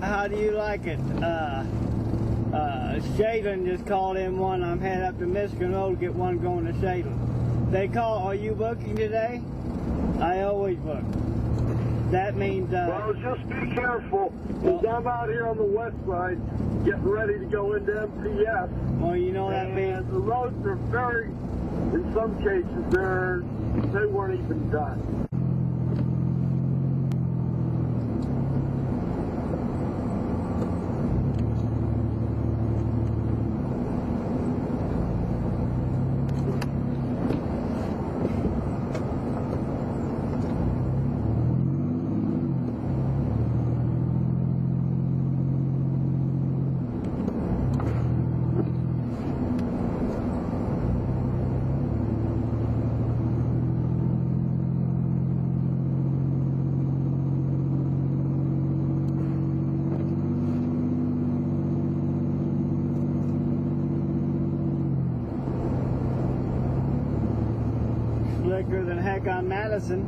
how do you like it? Shaylin just called in one. I'm heading up to Michigan Road to get one going to Shaylin. They call, are you booking today? I always book. That means... well, just be careful, because I'm out here on the west side getting ready to go into MPS. Well, you know that means... And the roads are very, in some cases, they weren't even done. Slicker than heck on Madison.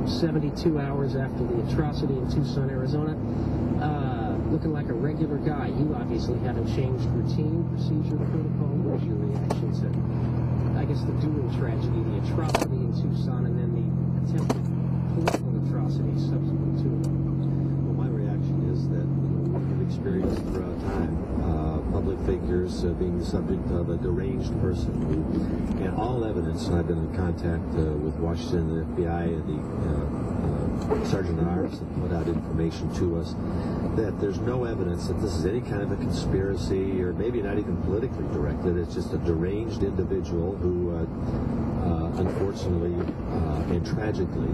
72 hours after the atrocity in Tucson, Arizona. Looking like a regular guy. You obviously haven't changed routine, procedure, protocol. What's your reaction to, I guess, the dual tragedy, the atrocity in Tucson, and then the attempted political atrocity subsequent to it? Well, my reaction is that we've experienced throughout time public figures being the subject of a deranged person and all evidence, and I've been in contact with Washington, the FBI, and the Sergeant at Arms that put out information to us, that there's no evidence that this is any kind of a conspiracy or maybe not even politically directed. It's just a deranged individual who unfortunately and tragically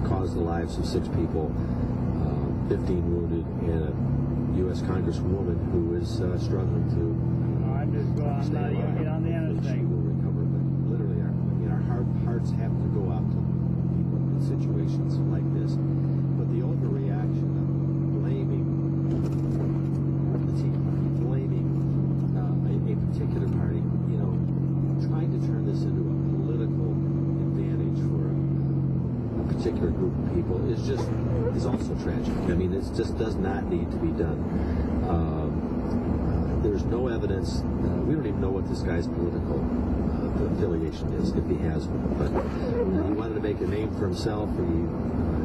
caused the lives of 6 people, 15 wounded, and a U.S. Congresswoman who is struggling to I'm not even get on the she interstate. will recover, but literally our hearts have to go out to people in situations like this. But the overreaction of blaming the Tea Party, blaming a particular party, trying to turn this into a political advantage for a particular group of people is also tragic. I mean, it just does not need to be done. There's no evidence. We don't even know what this guy's political affiliation is, if he has one. But he wanted to make a name for himself. He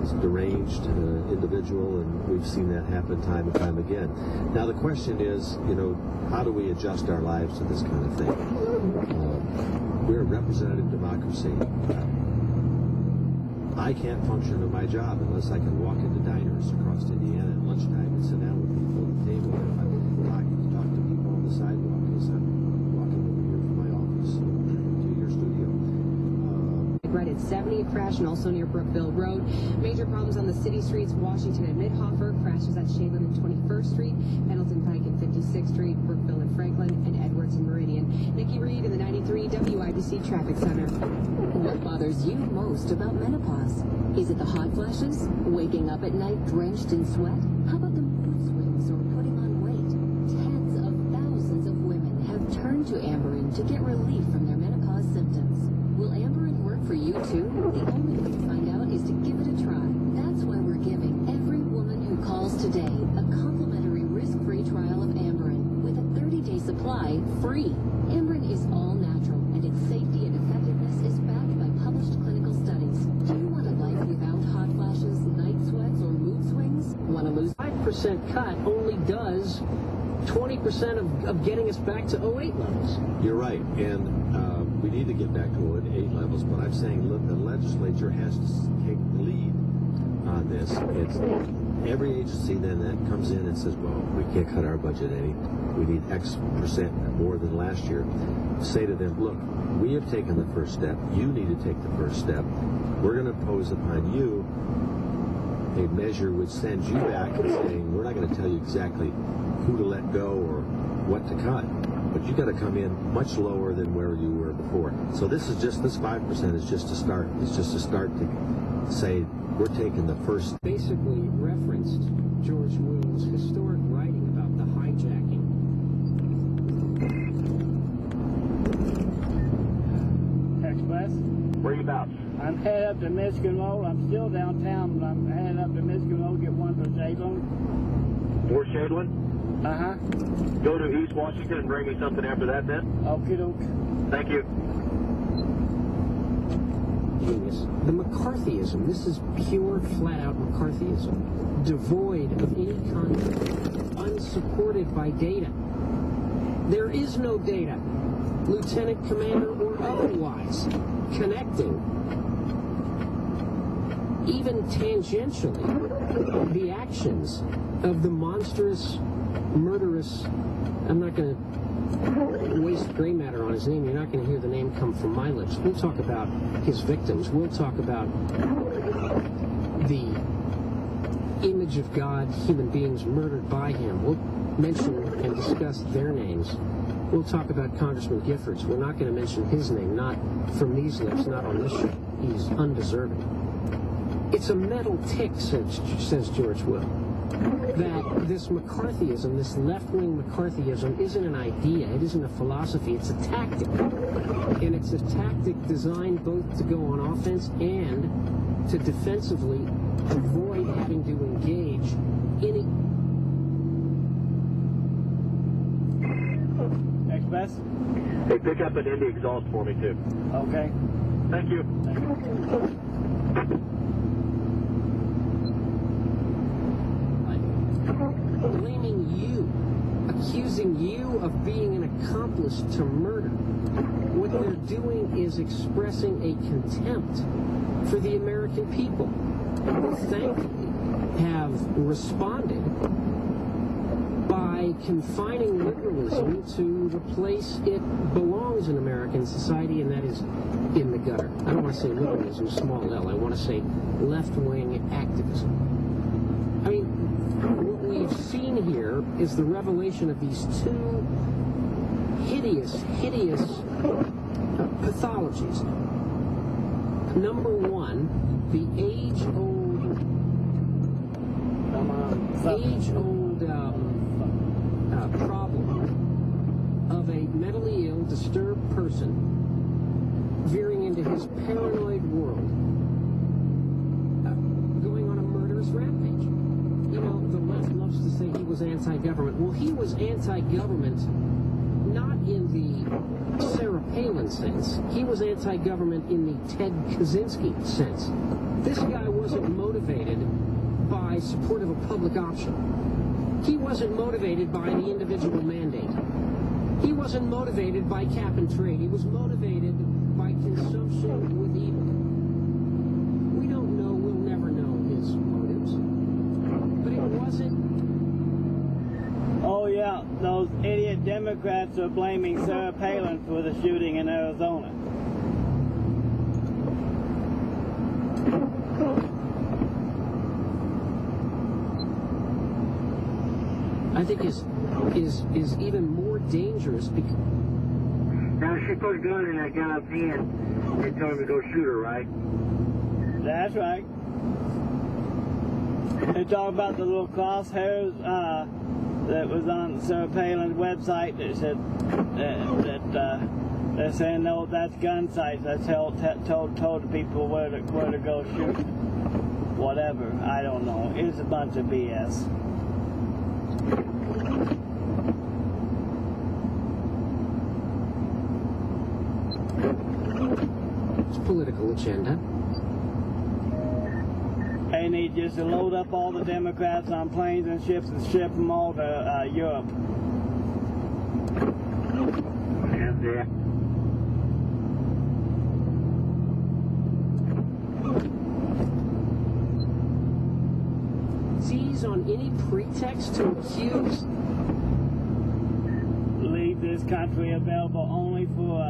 is a deranged individual, and we've seen that happen time and time again. Now the question is, how do we adjust our lives to this kind of thing? We're a representative democracy. I can't function in my job unless I can walk into diners across Indiana at lunchtime and sit down with people at the table. If I talk to people on the sidewalk as I'm walking over here from my office to your studio. Right at 70, a crash and also near Brookville Road. Major problems on the city streets, Washington and Midhofer. Crashes at Shaylin and 21st Street, Pendleton Pike and 56th Street, Brookville and Franklin, and Edwards and Meridian. Nikki Reed in the 93 WIBC Traffic Center. What bothers you most about menopause? Is it the hot flashes? Waking up at night drenched in sweat? How about the mood swings or putting on weight? Tens of thousands of women have turned to Amberin to get relief from their menopause symptoms. Will Amberin work for you too? The only way to find out is to give it a try. That's why we're giving every woman who calls today a complimentary risk-free trial of Amberin with a 30-day supply free. Amberin is all natural, and its safety and effectiveness is backed by published clinical studies. Do you want a life without hot flashes, night sweats, or mood swings? Want to lose 5% cut only does 20% of getting us back to 08 levels. You're right, and we need to get back to 08 levels, but I'm saying the legislature has to take the lead on this. It's every agency then that comes in and says, well, we can't cut our budget any. We need X percent more than last year. Say to them, look, we have taken the first step. You need to take the first step. We're going to impose upon you a measure which sends you back and saying, we're not going to tell you exactly who to let go or what to cut, but you got to come in much lower than where you were before. So this 5% is just a start. It's just a start to say we're taking the first. Basically referenced George Will's historic writing about the hijacking. Express? Whereabouts? I'm headed up to Michigan Road. I'm still downtown, but I'm headed up to Michigan Road, get one for Salem. For Shadeland? Uh-huh. Go to East Washington and bring me something after that then? Okie doke. Thank you. Genius. The McCarthyism, this is pure, flat-out McCarthyism, devoid of any content, unsupported by data. There is no data, lieutenant commander or otherwise, connecting, even tangentially, the actions of the monstrous, murderous, I'm not going to waste gray matter on his name. You're not going to hear the name come from my lips. We'll talk about his victims. We'll talk about the image of God, human beings murdered by him. We'll mention and discuss their names. We'll talk about Congressman Giffords. We're not going to mention his name, not from these lips, not on this show. He's undeserving. It's a mental tick, says George Will, that this McCarthyism, this left-wing McCarthyism, isn't an idea, it isn't a philosophy, it's a tactic. And it's a tactic designed both to go on offense and to defensively avoid having to engage in it. Next best? Hey, pick up an Indy exhaust for me too. Okay. Thank you. Blaming you, accusing you of being an accomplice to murder. What they're doing is expressing a contempt for the American people, who thankfully have responded by confining liberalism to the place it belongs in American society, and that is in the gutter. I don't want to say liberalism, small L. I want to say left-wing activism. I mean, what we've seen here is the revelation of these two hideous pathologies. Number one, the age-old problem of a mentally ill, disturbed person veering into his paranoid world, going on a murderous rampage. You know, the left loves to say he was anti-government. Well, he was anti-government not in the Sarah Palin sense. He was anti-government in the Ted Kaczynski sense. This guy wasn't motivated by support of a public option. He wasn't motivated by the individual mandate. He wasn't motivated by cap and trade. He was motivated by consumption with evil. We don't know, we'll never know his motives. But it wasn't. Oh yeah, those idiot Democrats are blaming Sarah Palin for the shooting in Arizona. I think is even more dangerous because Now she put a gun in that guy's hand and told him to go shoot her, right? That's right. They talk about the little crosshairs that was on Sarah Palin's website that said that they're saying no, that's gun sites. That's told the people where to go shoot. Whatever, I don't know. It's a bunch of BS. it's political agenda. They need just to load up all the Democrats on planes and ships and ship them all to Europe. Yeah. Seize on any pretext to accuse. Leave this country available only for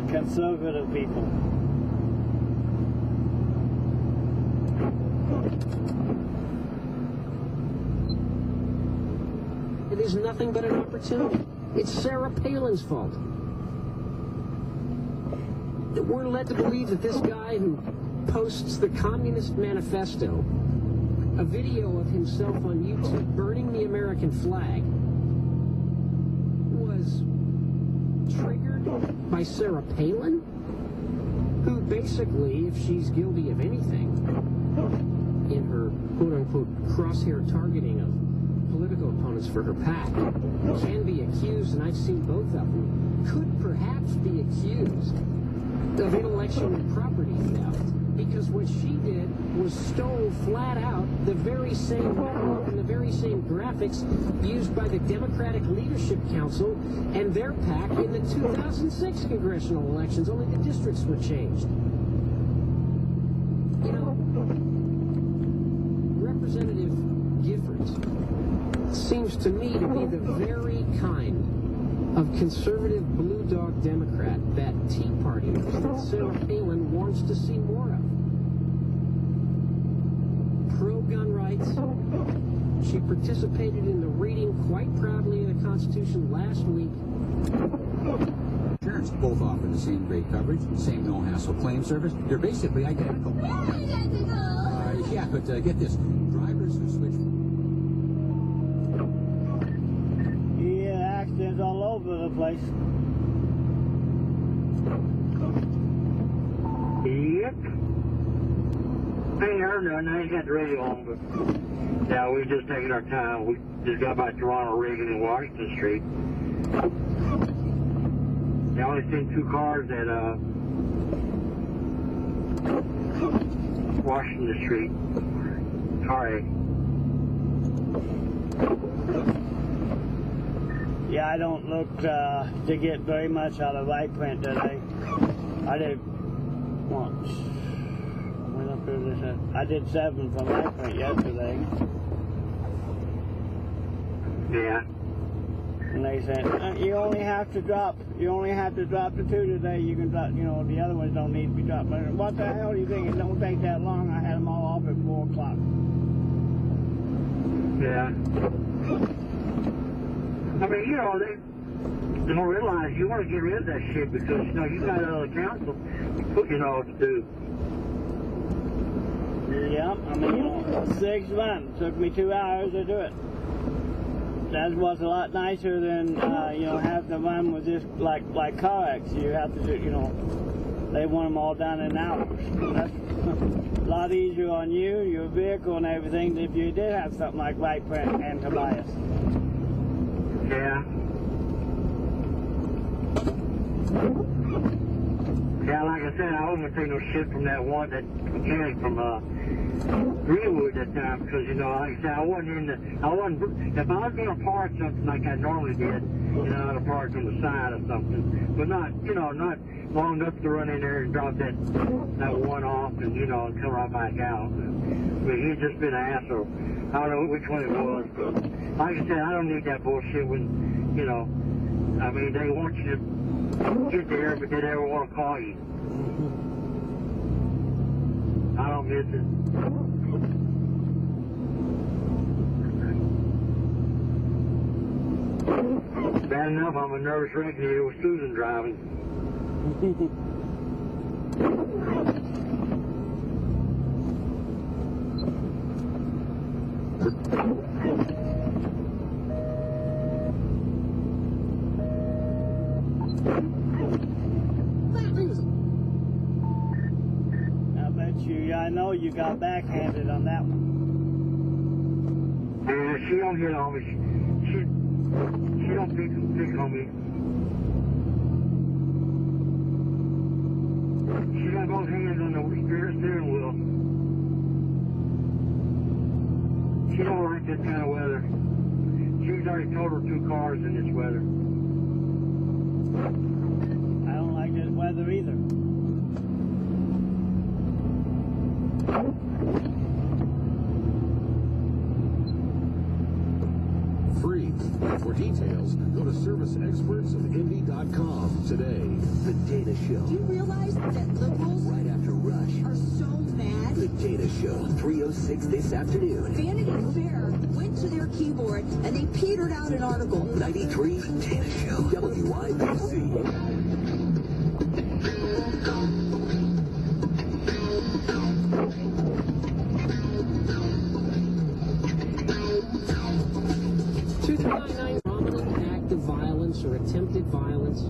conservative people. It is nothing but an opportunity. It's Sarah Palin's fault. We're led to believe that this guy who posts the Communist Manifesto, a video of himself on YouTube burning the American flag, was triggered by Sarah Palin? who basically, if she's guilty of anything, in her quote-unquote crosshair targeting of political opponents for her PAC, can be accused, and I've seen both of them, could perhaps be accused of intellectual property theft, because what she did was stole flat out the very same memo and the very same graphics used by the Democratic Leadership Council and their PAC in the 2006 congressional elections, only the districts were changed. You know, Representative Giffords seems to me to be the very kind of conservative blue dog Democrat that Tea Partiers that Sarah Palin wants to see more of. Pro-gun rights. She participated in the reading quite proudly of the Constitution last week. Insurance both offer the same great coverage, same no-hassle claim service. They're basically identical. Yeah, but get this. Drivers who switch... Yeah, accidents all over the place. Yep. I ain't heard nothing. I ain't got the radio on, but yeah, we just taking our time. We just got by Toronto, Reagan, and Washington Street. I only seen 2 cars at Washington Street. Car A. Yeah, I don't look to get very much out of light print today. I did once. Went up here this. I did 7 from light print yesterday. Yeah. And they said you only have to drop the 2 today. You can drop, the other ones don't need to be dropped. But what the hell do you think? It don't take that long. I had them all off at 4 o'clock. Yeah. I mean, they don't realize you want to get rid of that shit because, you got another council what to do. Yep, I mean, 6 months. Took me 2 hours to do it. That was a lot nicer than, have to run with this, like car acts. You have to do, they want them all done in hours. That's a lot easier on you, your vehicle and everything, if you did have something like light print and Tobias. Yeah. Yeah, like I said, I wasn't gonna take no shit from that one that mechanic from Greenwood that time because like I said, if I was gonna park something like I normally did, I'd park on the side or something, but not long enough to run in there and drop that one off and and come right back out. But he's just been an asshole. I don't know which one it was, but like I said, I don't need that bullshit when I mean, they want you to get there, but they never want to call you. I don't miss it. Bad enough, I'm a nervous wreck here with Susan driving. I know you got backhanded on that one. Yeah, she don't hit on me. She don't pick on me. She got both hands on the steering wheel. She don't like this kind of weather. She's already totaled 2 cars in this weather. I don't like this weather either. Free. For details, go to serviceexpertsofenvy.com today. The Dana Show. Do you realize that liberals Right after Rush. are so mad? The Dana Show, 3:06 this afternoon. Vanity Fair went to their keyboard and they petered out an article. 93 Dana Show, WIBC. Prominent act of violence or attempted violence